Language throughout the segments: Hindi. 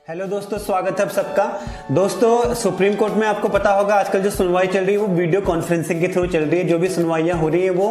हेलो दोस्तों, स्वागत है आप सबका। दोस्तों, सुप्रीम कोर्ट में आपको पता होगा आजकल जो सुनवाई चल रही है वो वीडियो कॉन्फ्रेंसिंग के थ्रू चल रही है। जो भी सुनवाइयां हो रही है वो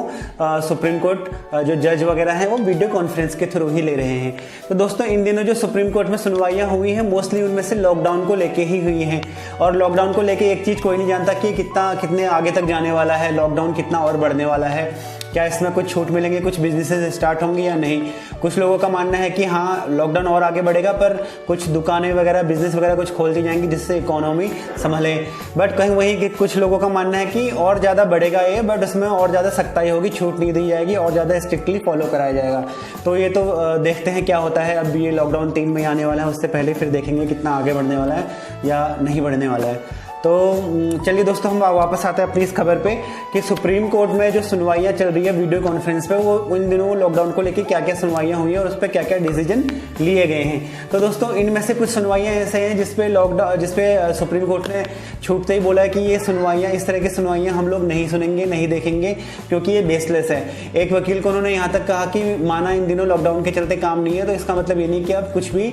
सुप्रीम कोर्ट जो जज वगैरह हैं वो वीडियो कॉन्फ्रेंस के थ्रू ही ले रहे हैं। तो दोस्तों, इन दिनों जो सुप्रीम कोर्ट में सुनवाइयां हुई हैं मोस्टली उनमें से लॉकडाउन को लेके ही हुई हैं। और लॉकडाउन को लेके एक चीज़ कोई नहीं जानता कि कितने आगे तक जाने वाला है, लॉकडाउन कितना और बढ़ने वाला है, क्या इसमें कुछ छूट मिलेंगे, कुछ बिजनेसेस स्टार्ट होंगे या नहीं। कुछ लोगों का मानना है कि हाँ, लॉकडाउन और आगे बढ़ेगा पर कुछ दुकानें वगैरह, बिजनेस वगैरह कुछ खोल दी जाएंगी जिससे इकोनॉमी संभले। बट कहीं वहीं कि कुछ लोगों का मानना है कि और ज़्यादा बढ़ेगा ये, बट उसमें और ज़्यादा सख्ताई होगी, छूट नहीं दी जाएगी और ज़्यादा स्ट्रिक्टली फॉलो कराया जाएगा। तो ये तो देखते हैं क्या होता है। अब ये लॉकडाउन 3 मई आने वाला है, उससे पहले फिर देखेंगे कितना आगे बढ़ने वाला है या नहीं बढ़ने वाला है। तो चलिए दोस्तों, हम वापस आते हैं अपनी इस खबर पे कि सुप्रीम कोर्ट में जो सुनवाइयां चल रही है वीडियो कॉन्फ्रेंस पे, वो इन दिनों लॉकडाउन को लेके क्या क्या सुनवाइयां हुई हैं और उस पर क्या क्या डिसीजन लिए गए हैं। तो दोस्तों, इनमें से कुछ सुनवाइयां ऐसे हैं जिसपे सुप्रीम कोर्ट ने छूटते ही बोला है कि ये सुनवाइयां, इस तरह की सुनवाइयां हम लोग नहीं सुनेंगे, नहीं देखेंगे क्योंकि ये बेसलेस है। एक वकील को उन्होंने यहाँ तक कहा कि माना इन दिनों लॉकडाउन के चलते काम नहीं है तो इसका मतलब ये नहीं कि आप कुछ भी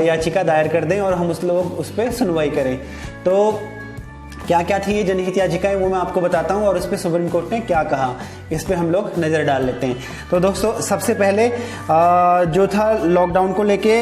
याचिका दायर कर दें और हम उस पर सुनवाई करें। तो क्या क्या थी ये जनहित याचिकाएं वो मैं आपको बताता हूं और उस पर सुप्रीम कोर्ट ने क्या कहा, इस पे हम लोग नज़र डाल लेते हैं। तो दोस्तों, सबसे पहले जो था लॉकडाउन को लेके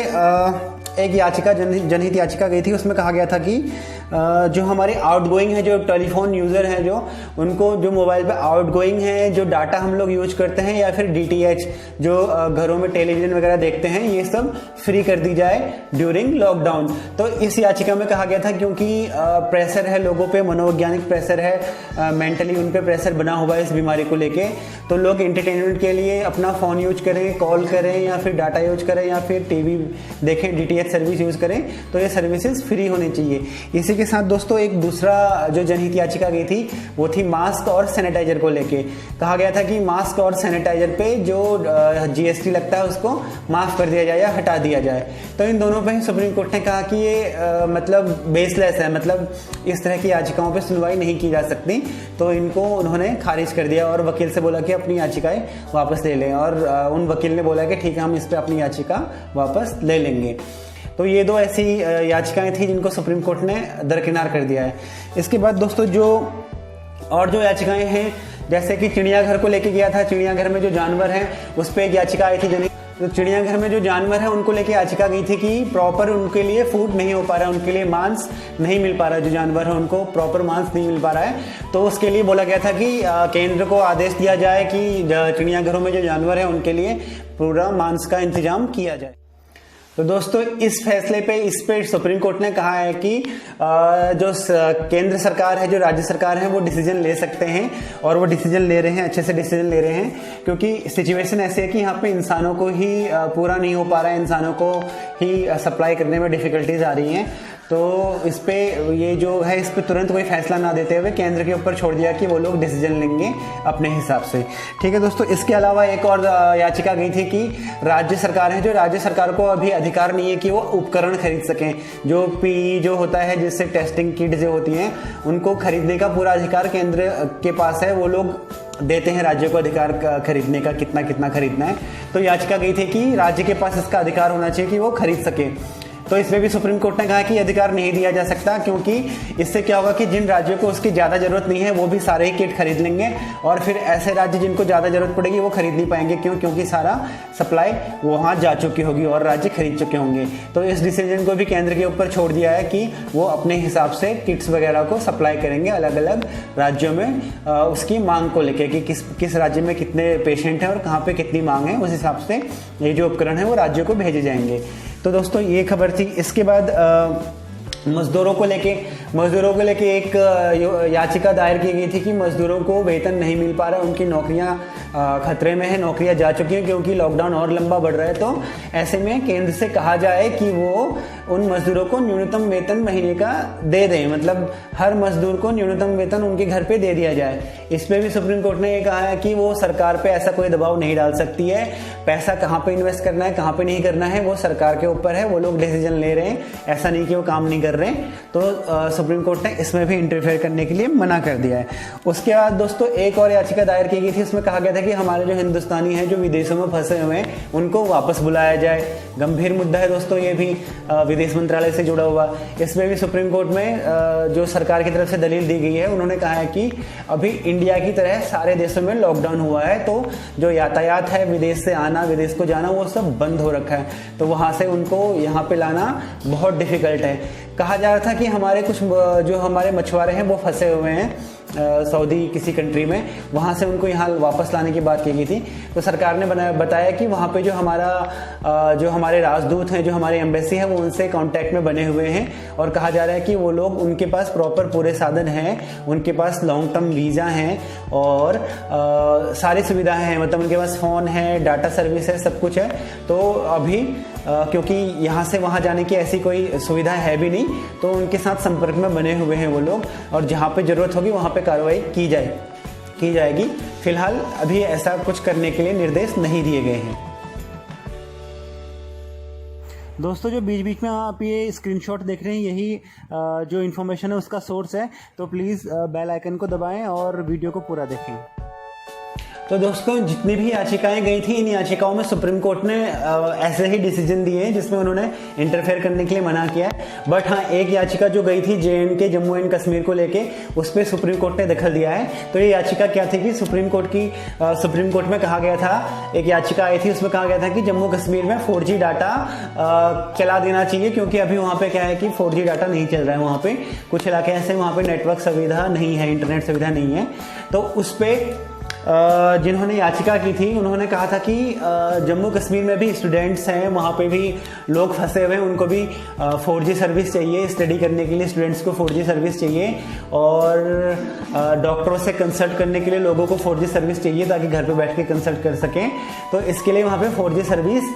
एक याचिका जनहित याचिका गई थी। उसमें कहा गया था कि जो हमारे आउटगोइंग है, जो टेलीफोन यूज़र हैं, जो उनको जो मोबाइल पे आउटगोइंग है, जो डाटा हम लोग यूज करते हैं या फिर डीटीएच जो घरों में टेलीविजन वगैरह देखते हैं, ये सब फ्री कर दी जाए ड्यूरिंग लॉकडाउन। तो इस याचिका में कहा गया था क्योंकि प्रेशर है लोगों पे, मनोवैज्ञानिक प्रेशर है, मेंटली उन पे प्रेशर बना हुआ है इस बीमारी को लेके। तो लोग एंटरटेनमेंट के लिए अपना फ़ोन यूज करें, कॉल करें या फिर डाटा यूज करें या फिर टीवी देखें, डीटीएच सर्विस यूज करें, तो ये सर्विसेज फ्री होनी चाहिए। इसी के साथ दोस्तों, एक दूसरा जो जनहित याचिका गई थी वो थी मास्क और सैनिटाइजर को लेके। कहा गया था कि मास्क और सैनिटाइजर पे जो जीएसटी लगता है उसको माफ कर दिया जाए या हटा दिया जाए। तो इन दोनों पे ही सुप्रीम कोर्ट ने कहा कि ये मतलब बेसलेस है, मतलब इस तरह की याचिकाओं पे सुनवाई नहीं की जा सकती। तो इनको उन्होंने खारिज कर दिया और वकील से बोला कि अपनी याचिकाएं वापस ले लें। और उन वकील ने बोला कि ठीक है, हम इस पर अपनी याचिका वापस ले लेंगे। तो ये दो ऐसी याचिकाएं थी जिनको सुप्रीम कोर्ट ने दरकिनार कर दिया है। इसके बाद दोस्तों, जो याचिकाएं हैं, जैसे कि चिड़ियाघर को लेके गया था, चिड़ियाघर में जो जानवर हैं उस पर एक याचिका आई थी तो चिड़ियाघर में जो जानवर हैं उनको लेके याचिका गई थी कि प्रॉपर उनके लिए फूड नहीं हो पा रहा है, उनके लिए मांस नहीं मिल पा रहा है, जो जानवर है उनको प्रॉपर मांस नहीं मिल पा रहा है। तो उसके लिए बोला गया था कि केंद्र को आदेश दिया जाए कि चिड़ियाघरों में जो जानवर है उनके लिए पूरा मांस का इंतजाम किया जाए। तो दोस्तों, इस फैसले पे, इस पे सुप्रीम कोर्ट ने कहा है कि जो केंद्र सरकार है, जो राज्य सरकार है, वो डिसीजन ले सकते हैं और वो डिसीजन ले रहे हैं, अच्छे से डिसीजन ले रहे हैं। क्योंकि सिचुएशन ऐसी है कि यहाँ पे इंसानों को ही पूरा नहीं हो पा रहा है, इंसानों को ही सप्लाई करने में डिफिकल्टीज आ रही हैं। तो इस पे ये जो है, इस पे तुरंत कोई फैसला ना देते हुए केंद्र के ऊपर छोड़ दिया कि वो लोग डिसीजन लेंगे अपने हिसाब से। ठीक है दोस्तों, इसके अलावा एक और याचिका गई थी कि राज्य सरकार है, जो राज्य सरकार को अभी अधिकार नहीं है कि वो उपकरण खरीद सकें। जो पीई जो होता है, जिससे टेस्टिंग किट जो होती हैं, उनको खरीदने का पूरा अधिकार केंद्र के पास है। वो लोग देते हैं राज्य को अधिकार खरीदने का, कितना कितना खरीदना है। तो याचिका गई थी कि राज्य के पास इसका अधिकार होना चाहिए कि वो खरीद सके। तो इसमें भी सुप्रीम कोर्ट ने कहा कि अधिकार नहीं दिया जा सकता, क्योंकि इससे क्या होगा कि जिन राज्यों को उसकी ज़्यादा जरूरत नहीं है वो भी सारे ही किट खरीद लेंगे और फिर ऐसे राज्य जिनको ज़्यादा जरूरत पड़ेगी वो खरीद नहीं पाएंगे। क्योंकि सारा सप्लाई वहाँ जा चुकी होगी और राज्य खरीद चुके होंगे। तो इस डिसीजन को भी केंद्र के ऊपर छोड़ दिया है कि वो अपने हिसाब से किट्स वगैरह को सप्लाई करेंगे अलग अलग राज्यों में, उसकी मांग को लेकर कि किस राज्य में कितने पेशेंट हैं और कहाँ पर कितनी मांग है, उस हिसाब से ये जो उपकरण है वो राज्यों को भेजे जाएंगे। तो दोस्तों, ये खबर थी। इसके बाद मजदूरों को लेके एक याचिका दायर की गई थी कि मजदूरों को वेतन नहीं मिल पा रहा है, उनकी नौकरियां खतरे में है, नौकरियां जा चुकी हैं क्योंकि लॉकडाउन और लंबा बढ़ रहा है। तो ऐसे में केंद्र से कहा जाए कि वो उन मजदूरों को न्यूनतम वेतन महीने का दे दें, मतलब हर मजदूर को न्यूनतम वेतन उनके घर पे दे दिया जाए। इस पे भी सुप्रीम कोर्ट ने ये कहा है कि वो सरकार पे ऐसा कोई दबाव नहीं डाल सकती है। पैसा कहाँ पे इन्वेस्ट करना है, कहाँ पे नहीं करना है, वो सरकार के ऊपर है, वो लोग डिसीजन ले रहे हैं, ऐसा नहीं कि वो काम नहीं कर रहे हैं। तो सुप्रीम कोर्ट ने इसमें भी इंटरफेयर करने के लिए मना कर दिया है। उसके बाद दोस्तों, एक और याचिका दायर की गई थी, उसमें कहा गया था कि हमारे जो हिंदुस्तानी हैं जो विदेशों में फंसे हुए हैं उनको वापस बुलाया जाए। गंभीर मुद्दा है दोस्तों, ये भी विदेश मंत्रालय से जुड़ा हुआ। इसमें भी सुप्रीम कोर्ट में जो सरकार की तरफ से दलील दी गई है, उन्होंने कहा है कि अभी इंडिया की तरह सारे देशों में लॉकडाउन हुआ है, तो जो यातायात है, विदेश से आना, विदेश को जाना, वो सब बंद हो रखा है, तो वहाँ से उनको यहाँ पे लाना बहुत डिफिकल्ट है। कहा जा रहा था कि हमारे कुछ जो हमारे मछुआरे हैं वो फंसे हुए हैं सऊदी किसी कंट्री में, वहाँ से उनको यहाँ वापस लाने की बात की गई थी। तो सरकार ने बताया कि वहाँ पे जो हमारे राजदूत हैं, जो हमारी एम्बेसी है, वो उनसे कांटेक्ट में बने हुए हैं और कहा जा रहा है कि वो लोग, उनके पास प्रॉपर पूरे साधन हैं, उनके पास लॉन्ग टर्म वीज़ा हैं और सारी सुविधाएं हैं, मतलब उनके पास फ़ोन है, डाटा सर्विस है, सब कुछ है। तो अभी क्योंकि यहाँ से वहाँ जाने की ऐसी कोई सुविधा है भी नहीं, तो उनके साथ संपर्क में बने हुए हैं वो लोग, और जहाँ पे ज़रूरत होगी वहाँ पे कार्रवाई की जाएगी। फिलहाल अभी ऐसा कुछ करने के लिए निर्देश नहीं दिए गए हैं। दोस्तों, जो बीच बीच में आप ये स्क्रीनशॉट देख रहे हैं, यही जो इन्फॉर्मेशन है उसका सोर्स है, तो प्लीज़ बेल आइकन को दबाएं और वीडियो को पूरा देखें। तो दोस्तों, जितनी भी याचिकाएं गई थी, इन याचिकाओं में सुप्रीम कोर्ट ने ऐसे ही डिसीजन दिए हैं जिसमें उन्होंने इंटरफेयर करने के लिए मना किया है। बट हाँ, एक याचिका जो गई थी JNK जम्मू एंड कश्मीर को लेके, उस पर सुप्रीम कोर्ट ने दखल दिया है। तो ये याचिका क्या थी कि सुप्रीम कोर्ट में कहा गया था, एक याचिका आई थी, उसमें कहा गया था कि जम्मू कश्मीर में 4G डाटा चला देना चाहिए, क्योंकि अभी वहाँ पे क्या है कि 4G डाटा नहीं चल रहा है। वहाँ पे कुछ इलाके ऐसे, वहाँ पे नेटवर्क सुविधा नहीं है, इंटरनेट सुविधा नहीं है। तो उस पर जिन्होंने याचिका की थी, उन्होंने कहा था कि जम्मू कश्मीर में भी स्टूडेंट्स हैं, वहाँ पे भी लोग फंसे हुए हैं, उनको भी 4G सर्विस चाहिए, स्टडी करने के लिए स्टूडेंट्स को 4G सर्विस चाहिए, और डॉक्टरों से कंसल्ट करने के लिए लोगों को 4G सर्विस चाहिए ताकि घर पे बैठ के कंसल्ट कर सकें। तो इसके लिए वहाँ पे 4G सर्विस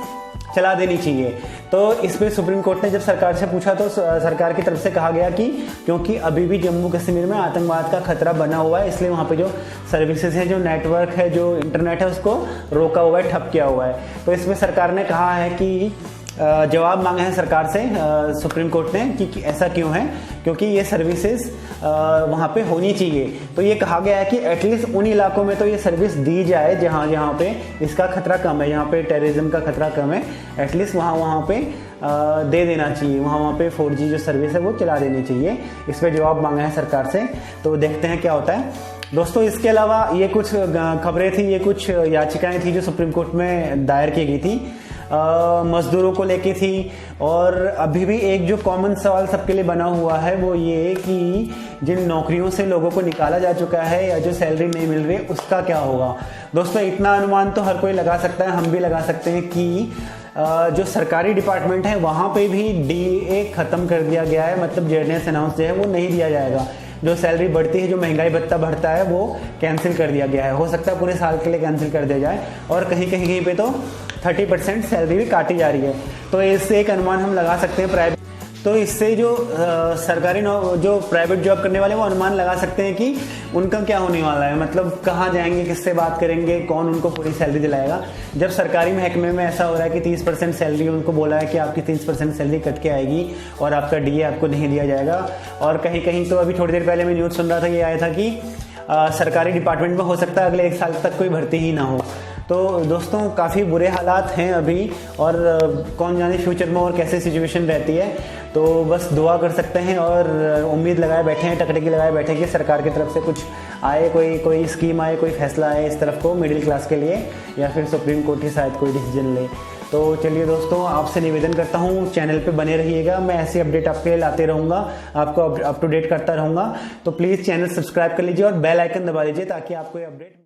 चला देनी चाहिए। तो इस पर सुप्रीम कोर्ट ने जब सरकार से पूछा, तो सरकार की तरफ से कहा गया कि क्योंकि अभी भी जम्मू कश्मीर में आतंकवाद का खतरा बना हुआ है, इसलिए वहाँ पे जो सर्विसेज है, जो नेटवर्क है, जो इंटरनेट है, उसको रोका हुआ है, ठप किया हुआ है। तो इसमें सरकार ने कहा है कि जवाब मांगा है सरकार से सुप्रीम कोर्ट ने कि ऐसा क्यों है, क्योंकि ये सर्विसेज वहाँ पे होनी चाहिए। तो ये कहा गया है कि एटलीस्ट उन इलाकों में तो ये सर्विस दी जाए जहाँ पे इसका खतरा कम है, जहाँ पे टेररिज्म का खतरा कम है, एटलीस्ट वहाँ पे दे देना चाहिए, वहाँ पे 4G जो सर्विस है वो चला देनी चाहिए। इस पर जवाब मांगा है सरकार से, तो देखते हैं क्या होता है। दोस्तों, इसके अलावा ये कुछ खबरें थी, ये कुछ याचिकाएं थी जो सुप्रीम कोर्ट में दायर की गई थी, मजदूरों को लेके थी। और अभी भी एक जो कॉमन सवाल सबके लिए बना हुआ है वो ये कि जिन नौकरियों से लोगों को निकाला जा चुका है या जो सैलरी नहीं मिल रही है, उसका क्या होगा। दोस्तों, इतना अनुमान तो हर कोई लगा सकता है, हम भी लगा सकते हैं कि जो सरकारी डिपार्टमेंट है वहाँ पे भी DA ख़त्म कर दिया गया है, मतलब जेडीएस अनाउंस जो है वो नहीं दिया जाएगा। जो सैलरी बढ़ती है, जो महंगाई भत्ता बढ़ता है, वो कैंसिल कर दिया गया है। हो सकता है पूरे साल के लिए कैंसिल कर दिया जाए, और कहीं पे तो 30% सैलरी भी काटी जा रही है। तो इससे एक अनुमान हम लगा सकते हैं तो इससे जो जो प्राइवेट जॉब करने वाले वो अनुमान लगा सकते हैं कि उनका क्या होने वाला है, मतलब कहाँ जाएंगे, किससे बात करेंगे, कौन उनको पूरी सैलरी दिलाएगा। जब सरकारी महकमे में ऐसा हो रहा है कि 30% सैलरी, उनको बोला है कि आपकी 30% सैलरी कट के आएगी और आपका DA आपको नहीं दिया जाएगा। और कहीं तो अभी थोड़ी देर पहले मैं न्यूज़ सुन रहा था, ये आया था कि सरकारी डिपार्टमेंट में हो सकता है अगले 1 साल तक कोई भर्ती ही ना हो। तो दोस्तों, काफ़ी बुरे हालात हैं अभी, और कौन जाने फ्यूचर में और कैसे सिचुएशन रहती है। तो बस दुआ कर सकते हैं और उम्मीद लगाए बैठे हैं, टकटकी लगाए बैठे हैं कि सरकार की तरफ से कुछ आए, कोई स्कीम आए, कोई फैसला आए इस तरफ को मिडिल क्लास के लिए, या फिर सुप्रीम कोर्ट ही शायद कोई डिसीजन ले। तो चलिए दोस्तों, आपसे निवेदन करता हूँ, चैनल पे बने रहिएगा, मैं ऐसी अपडेट आपके लिए लाते रहूँगा, आपको अप टू डेट करता रहूँगा। तो प्लीज़ चैनल सब्सक्राइब कर लीजिए और बेल आइकन दबा लीजिए ताकि आपको ये अपडेट